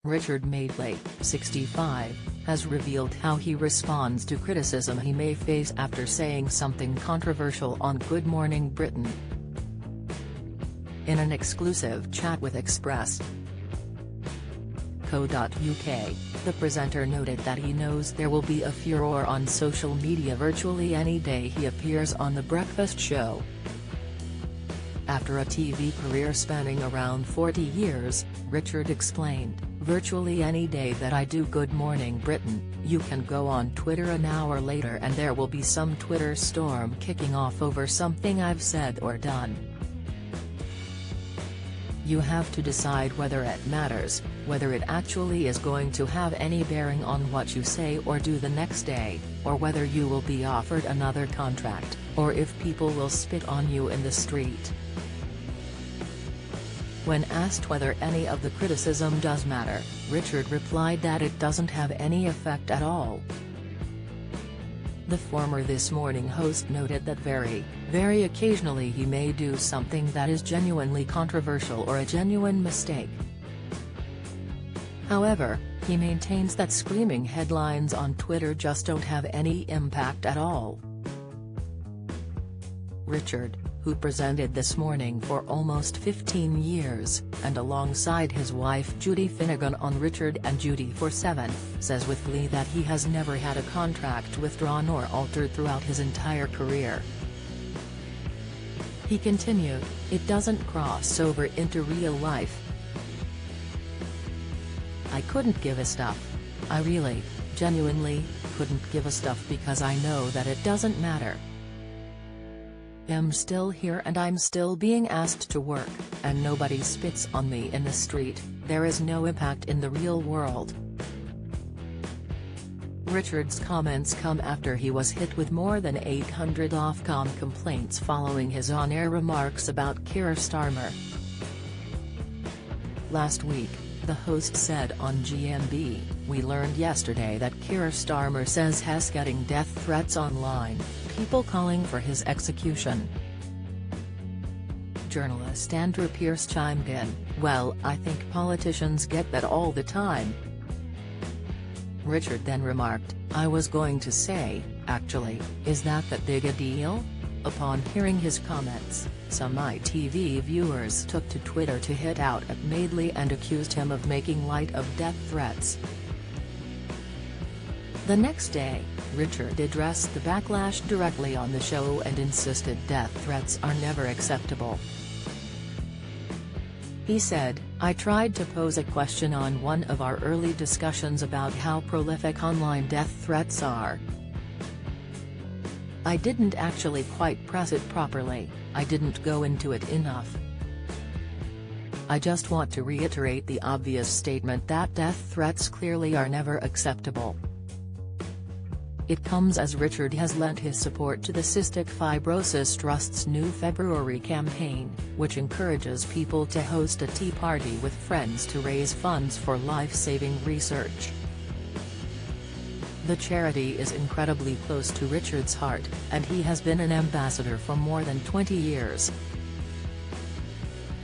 Richard Madeley, 65, has revealed how he responds to criticism he may face after saying something controversial on Good Morning Britain. In an exclusive chat with Express.co.uk, the presenter noted that he knows there will be a furore on social media virtually any day he appears on The Breakfast Show. After a TV career spanning around 40 years, Richard explained, "Virtually any day that I do Good Morning Britain, you can go on Twitter an hour later and there will be some Twitter storm kicking off over something I've said or done. You have to decide whether it matters, whether it actually is going to have any bearing on what you say or do the next day, or whether you will be offered another contract, or if people will spit on you in the street." When asked whether any of the criticism does matter, Richard replied that it doesn't have any effect at all. The former This Morning host noted that very occasionally he may do something that is genuinely controversial or a genuine mistake. However, he maintains that screaming headlines on Twitter just don't have any impact at all. Richard, who presented This Morning for almost 15 years, and alongside his wife Judy Finnegan on Richard and Judy for 7, says with glee that he has never had a contract withdrawn or altered throughout his entire career. He continued, "It doesn't cross over into real life. I couldn't give a stuff. I really, genuinely, couldn't give a stuff because I know that it doesn't matter. I'm still here and I'm still being asked to work, and nobody spits on me in the street. There is no impact in the real world." Richard's comments come after he was hit with more than 800 Ofcom complaints following his on-air remarks about Keir Starmer. Last week, the host said on GMB, "We learned yesterday that Keir Starmer says he's getting death threats online, people calling for his execution." Journalist Andrew Pearce chimed in, "Well, I think politicians get that all the time." Richard then remarked, "I was going to say, actually, is that big a deal?" Upon hearing his comments, some ITV viewers took to Twitter to hit out at Madeley and accused him of making light of death threats. The next day, Richard addressed the backlash directly on the show and insisted death threats are never acceptable. He said, "I tried to pose a question on one of our early discussions about how prolific online death threats are. I didn't actually quite press it properly, I didn't go into it enough. I just want to reiterate the obvious statement that death threats clearly are never acceptable." It comes as Richard has lent his support to the Cystic Fibrosis Trust's new February campaign, which encourages people to host a tea party with friends to raise funds for life-saving research. The charity is incredibly close to Richard's heart, and he has been an ambassador for more than 20 years.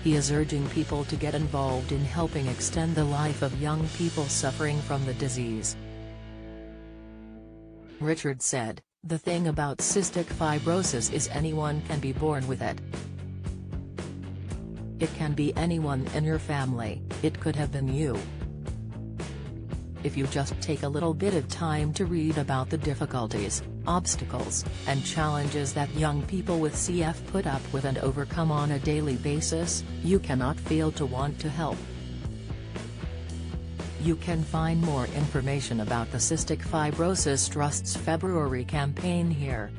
He is urging people to get involved in helping extend the life of young people suffering from the disease. Richard said, "The thing about cystic fibrosis is anyone can be born with it. It can be anyone in your family, it could have been you. If you just take a little bit of time to read about the difficulties, obstacles, and challenges that young people with CF put up with and overcome on a daily basis, you cannot fail to want to help." You can find more information about the Cystic Fibrosis Trust's February campaign here.